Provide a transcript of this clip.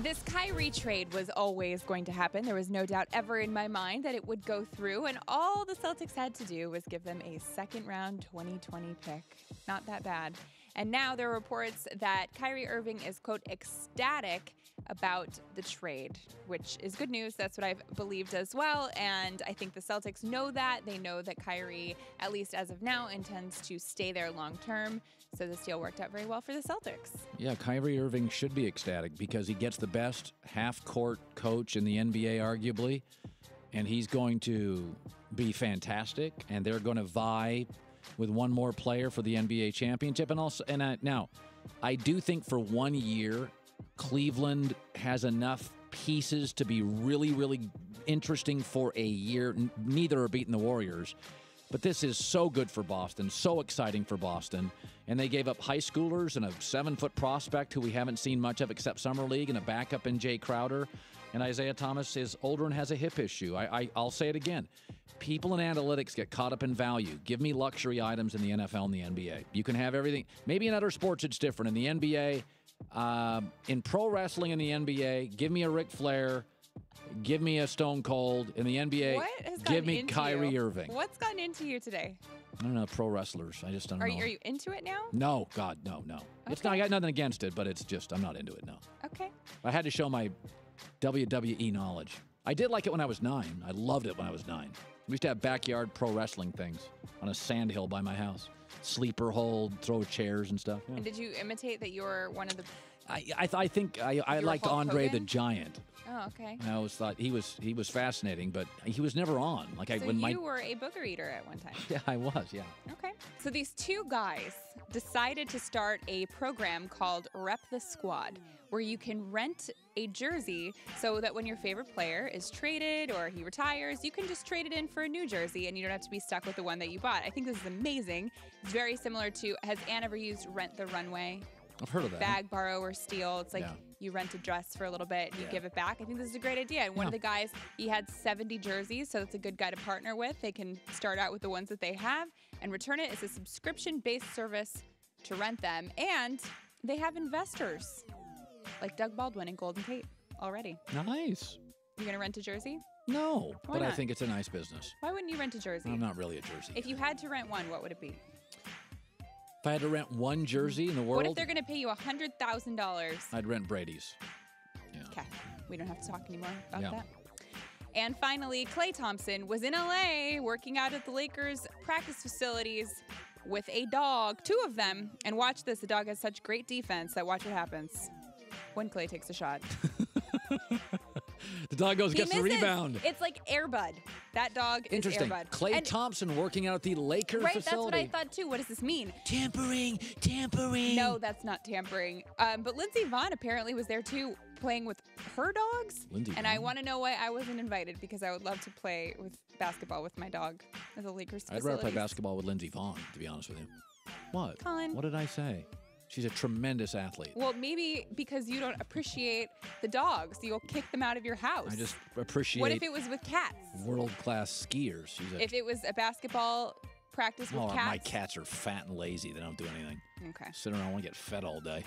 This Kyrie trade was always going to happen. There was no doubt ever in my mind that it would go through, and all the Celtics had to do was give them a second-round 2020 pick. Not that bad. And now there are reports that Kyrie Irving is, quote, ecstatic about the trade, which is good news. That's what I've believed as well. And I think the Celtics know that. They know that Kyrie, at least as of now, intends to stay there long term. So this deal worked out very well for the Celtics. Yeah, Kyrie Irving should be ecstatic because he gets the best half-court coach in the NBA, arguably. And he's going to be fantastic. And they're going to vie with one more player for the NBA championship. Now, I do think for 1 year, Cleveland has enough pieces to be really, really interesting for a year. Neither are beating the Warriors. But this is so good for Boston, so exciting for Boston. And they gave up high schoolers and a 7-foot prospect who we haven't seen much of except Summer League and a backup in Jay Crowder. And Isaiah Thomas is older and has a hip issue. I'll say it again. People in analytics get caught up in value. Give me luxury items in the NFL and the NBA. You can have everything. Maybe in other sports it's different. In the NBA, in pro wrestling in the NBA, give me a Ric Flair. Give me a Stone Cold. In the NBA, give me Kyrie Irving. What's gotten into you today? I don't know, pro wrestlers. I just don't know. Are you into it now? No, God, no. Okay. It's not, I got nothing against it, but it's just, I'm not into it, no. Okay. I had to show my WWE knowledge. I did like it when I was 9. I loved it when I was 9. We used to have backyard pro wrestling things on a sand hill by my house. Sleeper hold, throw chairs and stuff. Yeah. And did you imitate that you were one of the... I think I liked Hulk Andre Hogan? the Giant. Oh, okay. I always thought he was fascinating, but he was never on. You were a booger eater at one time. Yeah, I was, yeah. Okay. So these two guys decided to start a program called Rep the Squad, where you can rent a jersey so that when your favorite player is traded or he retires, you can just trade it in for a new jersey and you don't have to be stuck with the one that you bought. I think this is amazing. It's very similar to, has Ann ever used Rent the Runway? I've heard of that. Bag, borrow, or steal. It's like you rent a dress for a little bit and you give it back. I think this is a great idea. And one of the guys, he had 70 jerseys, so it's a good guy to partner with. They can start out with the ones that they have and return it. It's a subscription-based service to rent them. And they have investors like Doug Baldwin and Golden Tate already. Nice. You going to rent a jersey? No, Why but not? I think it's a nice business. Why wouldn't you rent a jersey? I'm not really a jersey If guy. you had to rent one, what would it be? If I had to rent one jersey in the world, What if they're going to pay you $100,000? I'd rent Brady's. Yeah. Okay. We don't have to talk anymore about that. And finally, Klay Thompson was in LA working out at the Lakers practice facilities with a dog, 2 of them. And watch this, the dog has such great defense that watch what happens when Klay takes a shot. The dog gets the rebound. It's like Air Bud. That dog is Air Bud. Klay Thompson working out at the Lakers right, facility. that's what I thought too. What does this mean? Tampering. No, that's not tampering. But Lindsey Vonn apparently was there too, playing with her dogs. I want to know why I wasn't invited, because I would love to play with basketball with my dog at the Lakers facilities. I'd rather play basketball with Lindsey Vonn, to be honest with you. What? Colin. What did I say? She's a tremendous athlete. Well, maybe because you don't appreciate the dogs, you'll kick them out of your house. I just appreciate. What if it was with cats? World-class skiers. If it was a basketball practice with cats? My cats are fat and lazy. They don't do anything. Okay. Sit around and want to get fed all day.